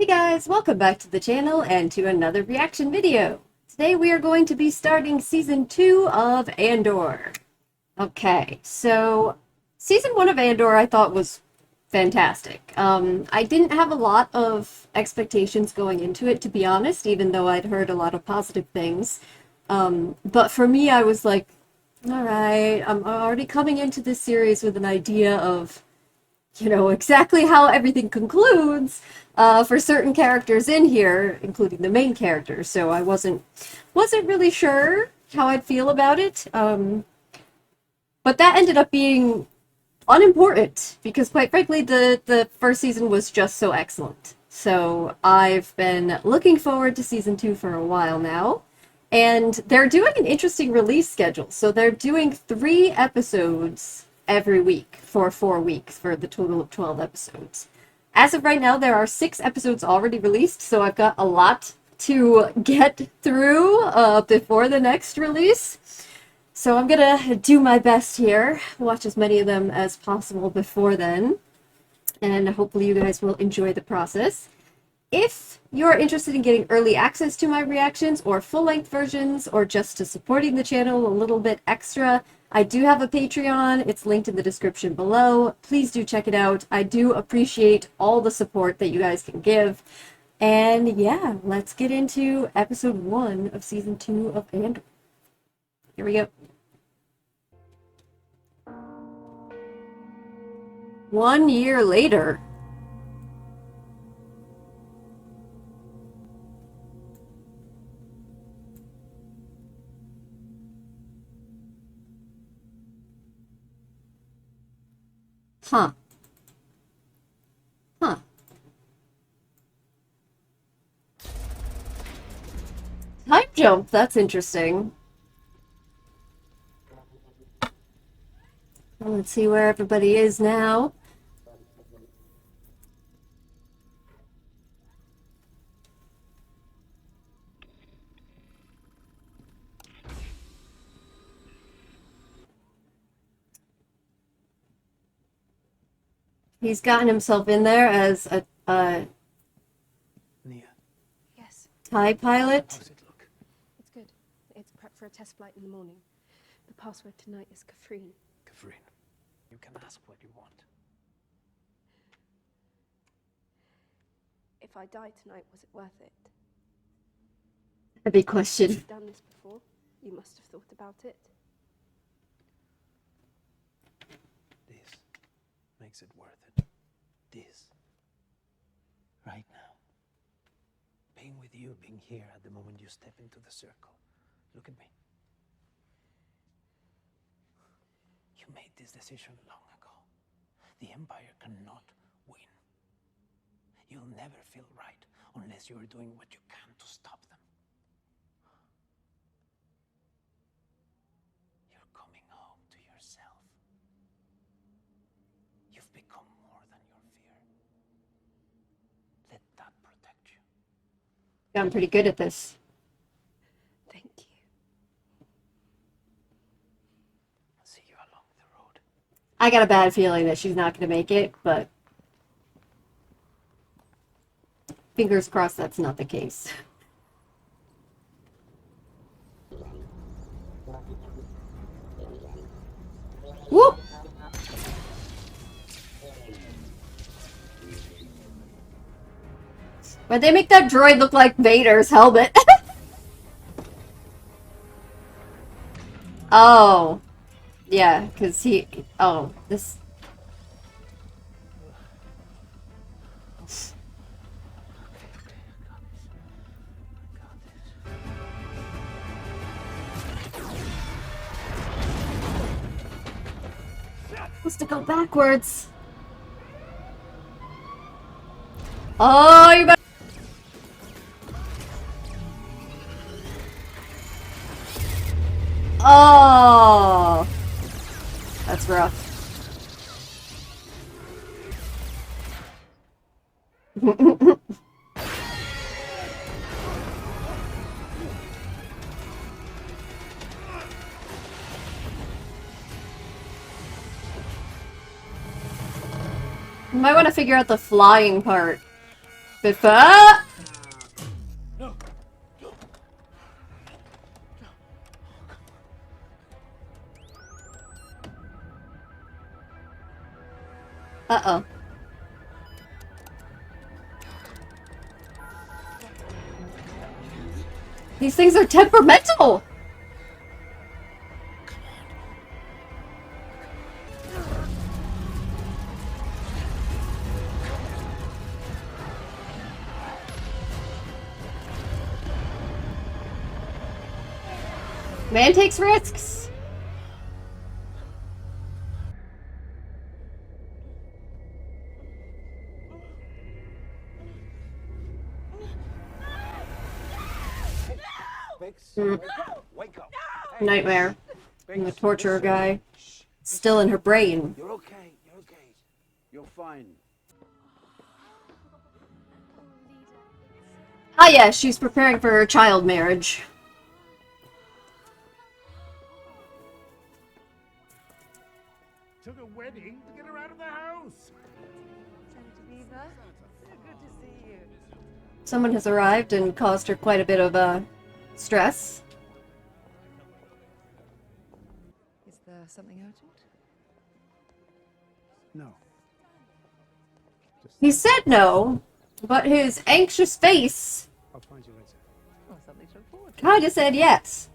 Hey guys, welcome back to the channel and to another reaction video. Today we are going to be starting season 2 of Andor. Okay, so season 1 of Andor I thought was fantastic. I didn't have a lot of expectations going into it, to be honest, even though I'd heard a lot of positive things. But for me, I was like, all right, I'm already coming into this series with an idea of exactly how everything concludes for certain characters in here, including the main character. So I wasn't really sure how I'd feel about it. But that ended up being unimportant because, quite frankly, the first season was just so excellent. So I've been looking forward to season 2 for a while now. And they're doing an interesting release schedule. So they're doing 3 episodes every week for 4 weeks for the total of 12 episodes. As of right now, there are 6 episodes already released, so I've got a lot to get through before the next release. So I'm gonna do my best here, watch as many of them as possible before then, and hopefully you guys will enjoy the process. If you're interested in getting early access to my reactions or full-length versions or just to supporting the channel a little bit extra, I do have a Patreon. It's linked in the description below. Please do check it out. I do appreciate all the support that you guys can give. And yeah, let's get into episode 1 of season 2 of Andor. Here we go. 1 year later. Huh. Huh. Time jump, that's interesting. Well, let's see where everybody is now. He's gotten himself in there as a Nia, Yes, TIE pilot. how's it look? it's good. It's prep for a test flight in the morning. The password tonight is Kafrine. Kafrin, you can ask what you want. If I die tonight, was it worth it? A big question. You've done this before. You must have thought about it. This makes it worth it. This. Right now. Being with you, being here at the moment you step into the circle. Look at me. You made this decision long ago. The Empire cannot win. You'll never feel right unless you're doing what you can to stop them. You're coming home to yourself. You've become more than your fear. Let that protect you. I'm pretty good at this. Thank you. I'll see you along the road. I got a bad feeling that she's not going to make it, but fingers crossed that's not the case. Whoop! Why'd they make that droid look like Vader's helmet? Oh. Yeah, because he... Oh, this... Supposed to go backwards. Oh, you better... Oh, that's rough. You might want to figure out the flying part. Biffa! Uh-oh. These things are temperamental! Man takes risks. Bix, wake up. Nightmare. And the Bix, torturer listen. guy. Still in her brain. You're okay. You're okay. You're fine. Ah, yeah, she's preparing for her child marriage. Took a wedding to get her out of the house. Senator Beaver, so good to see you. Someone has arrived and caused her quite a bit of, stress. Is there something urgent? No. He said no, but his anxious face I'll find you later. Oh, something to look forward to. kinda said yes.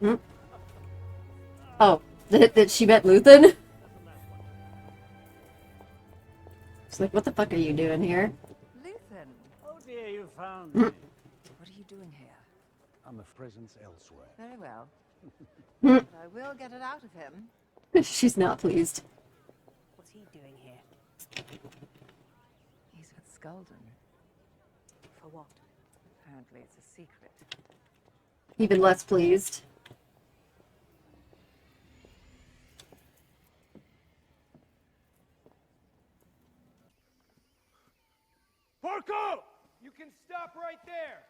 Hmm? Oh, that she met Luthen? She's like, what the fuck are you doing here? Luthen, Oh dear, you found me. what are you doing here? I'm a presence elsewhere. Very well. Hmm. But I will get it out of him. She's not pleased. What's he doing here? He's with Skulden. For what? Apparently it's a secret. Even less pleased. Porco! You can stop right there!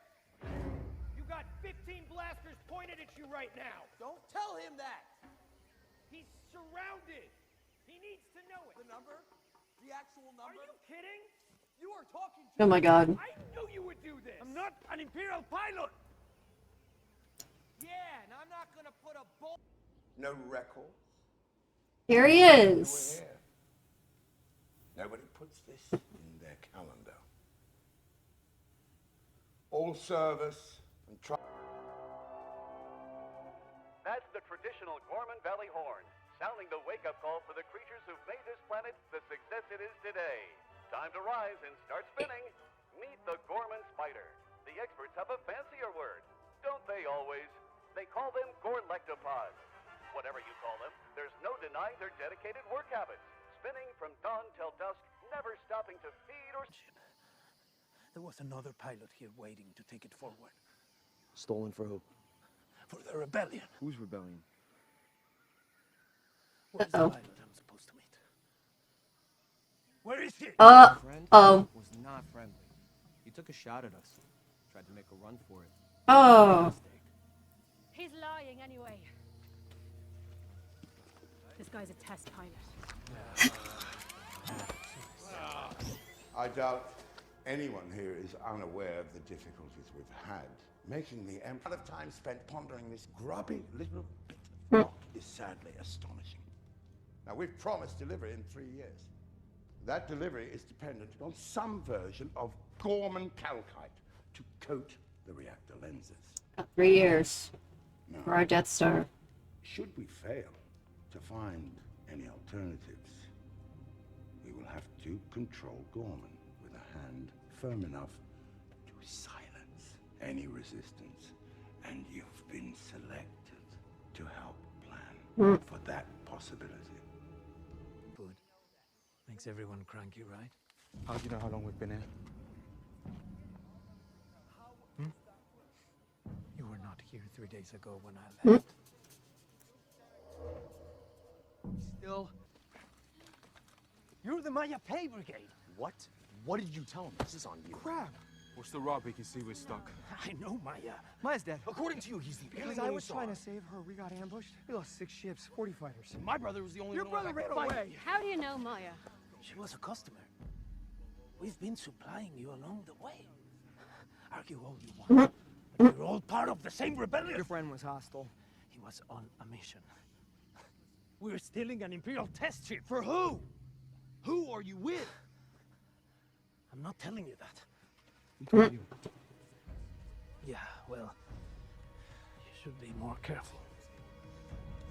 You got 15 blasters pointed at you right now! Don't tell him that! He's surrounded! He needs to know it! The number? The actual Are number? you kidding? You are talking to Oh my god. I knew you would do this! I'm not an Imperial pilot. Yeah, and I'm not gonna put a bolt. No record. Here he is. Here. Nobody puts this in their calendar. All service and try. That's the traditional Gorman Valley horn, sounding the wake-up call for the creatures who've made this planet the success it is today. Time to rise and start spinning. Meet the Gorman Spider. The experts have a fancier word. Don't they always? They call them Gorlectopods. Whatever you call them, there's no denying their dedicated work habits. Spinning from dawn till dusk, never stopping to feed or... There was another pilot here waiting to take it forward. Stolen for who? For the rebellion. Whose rebellion? Where's the Uh-oh. pilot I'm supposed to meet? Where is he? Friend Oh. was not friendly. He took a shot at us. Tried to make a run for it. Oh. Mistake. He's lying anyway. This guy's a test pilot. I doubt anyone here is unaware of the difficulties we've had. Making the amount of time spent pondering this grubby little bit of rock is sadly astonishing. Now, we've promised delivery in 3 years. That delivery is dependent on some version of Gorman calcite to coat the reactor lenses. 3 years Now, for our Death Star. should we fail to find any alternatives, we will have to control Gorman with a hand firm enough to silence any resistance. And you've been selected to help plan for that possibility. Food. Makes everyone cranky, right? How do you know how long we've been here? You were not here 3 days ago when I left. Still. You're the Maya Pay Brigade. What? What did you tell him? This is on you. Crap! What's the rock we can see we're stuck? I know Maya. Maya's dead. According to you, he's the only Because one I who was saw trying her. to save her. We got ambushed. We lost 6 ships, 40 fighters. My brother was the only Your one. brother ran who away. How do you know Maya? She was a customer. We've been supplying you along the way. Argue all you want. But you're all part of the same rebellion. Your friend was hostile. He was on a mission. We're stealing an Imperial test ship. For who? Who are you with? I'm not telling you that. Who told you? Yeah, well, you should be more careful.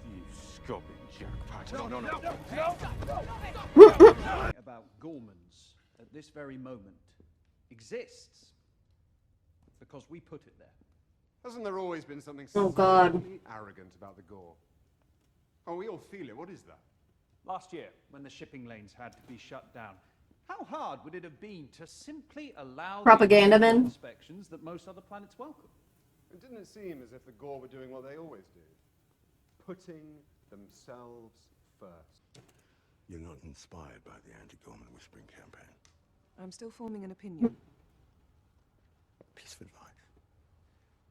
You scobbing jackpot. No. About Gormans at this very moment exists because we put it there. Hasn't there always been something Oh, God. slightly arrogant about the gore? Oh, we all feel it. What is that? Last year, when the shipping lanes had to be shut down, how hard would it have been to simply allow Propaganda the men. inspections that most other planets welcome? It didn't seem as if the Gore were doing what they always do. Putting themselves first. You're not inspired by the anti-Gorman whispering campaign. I'm still forming an opinion. Piece of advice.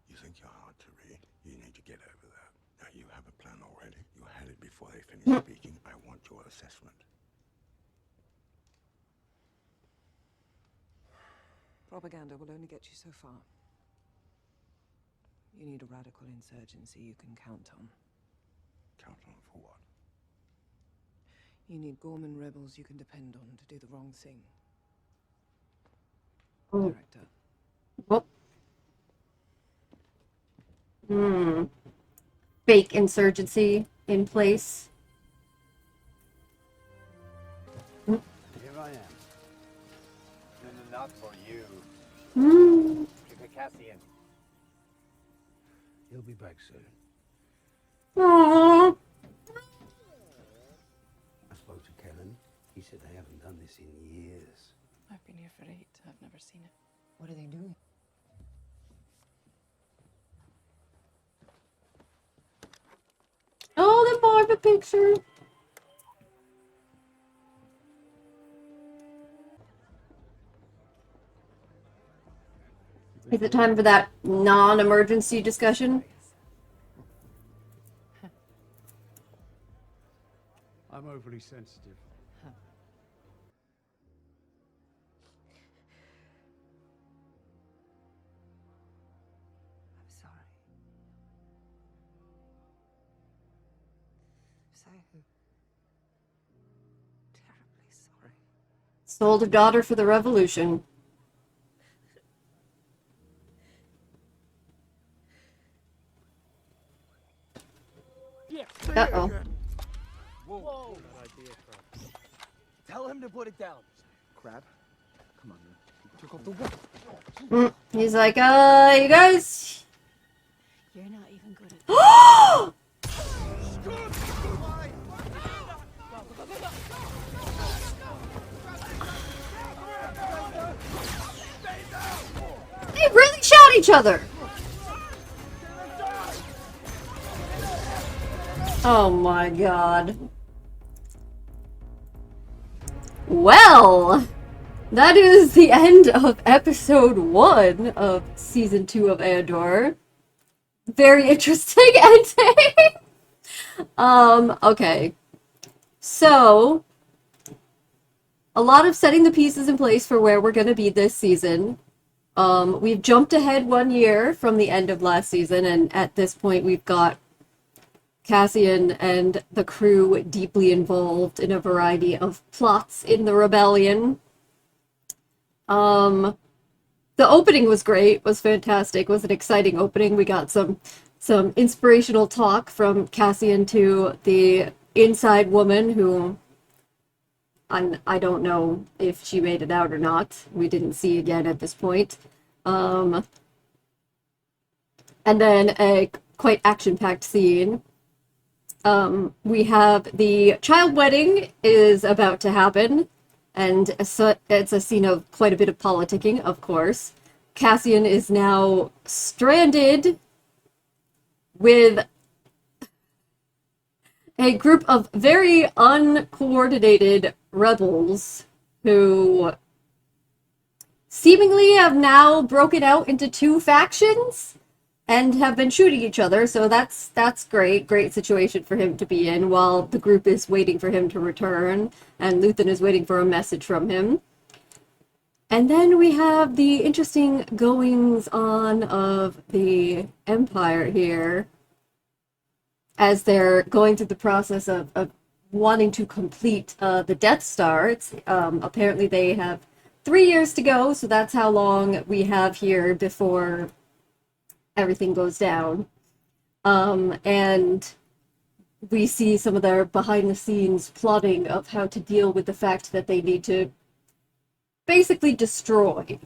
You think you're hard to read? You need to get over that. Now you have a plan already. You had it before they finished speaking. I want your assessment. Propaganda will only get you so far. You need a radical insurgency you can count on. Count on for what? You need Gorman rebels you can depend on to do the wrong thing. Oh. Director. Oh. Fake insurgency in place. Here I am. No, not for you. Cassian. He'll be back soon. Aww. I spoke to Kevin. He said they haven't done this in years. I've been here for 8. I've never seen it. What are they doing? Oh, the Marva picture. Is it time for that non-emergency discussion? I'm overly sensitive. I'm sorry. So terribly sorry. Sold a daughter for the revolution. Uh-oh. Whoa! Tell him to put it down. Crab? Come on, man. You took off the wall. He's like, you guys. You're not even good at They really shot each other. Oh my god. Well, that is the end of episode 1 of season 2 of Andor. Very interesting ending. Okay. So, a lot of setting the pieces in place for where we're going to be this season. We've jumped ahead 1 year from the end of last season, and at this point we've got Cassian and the crew deeply involved in a variety of plots in the rebellion. The opening was great, was fantastic, was an exciting opening. We got some inspirational talk from Cassian to the inside woman who I don't know if she made it out or not. We didn't see again at this point. And then a quite action-packed scene. We have the child wedding is about to happen, and so it's a scene of quite a bit of politicking, of course. Cassian is now stranded with a group of very uncoordinated rebels who seemingly have now broken out into two factions and have been shooting each other, so that's great situation for him to be in while the group is waiting for him to return and Luthen is waiting for a message from him. And then we have the interesting goings on of the Empire here as they're going through the process of wanting to complete the Death Star. It's apparently they have 3 years to go, so that's how long we have here before everything goes down. And we see some of their behind-the-scenes plotting of how to deal with the fact that they need to basically destroy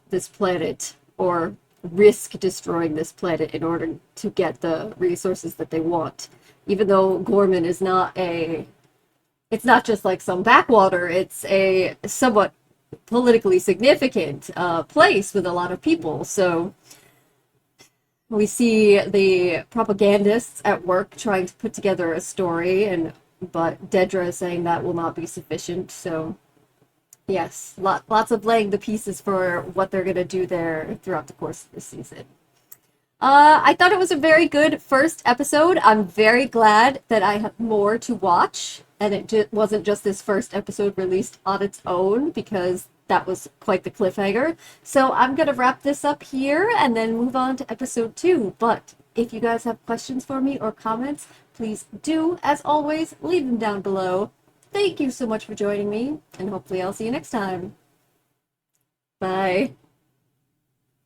this planet, or risk destroying this planet in order to get the resources that they want. Even though Gorman is it's not just like some backwater, it's a somewhat politically significant place with a lot of people, so we see the propagandists at work trying to put together a story, but Dedra is saying that will not be sufficient, so yes, lots of laying the pieces for what they're going to do there throughout the course of this season. I thought it was a very good first episode. I'm very glad that I have more to watch, and it wasn't just this first episode released on its own, because that was quite the cliffhanger. So I'm going to wrap this up here and then move on to episode 2. But if you guys have questions for me or comments, please do, as always, leave them down below. Thank you so much for joining me, and hopefully I'll see you next time. Bye.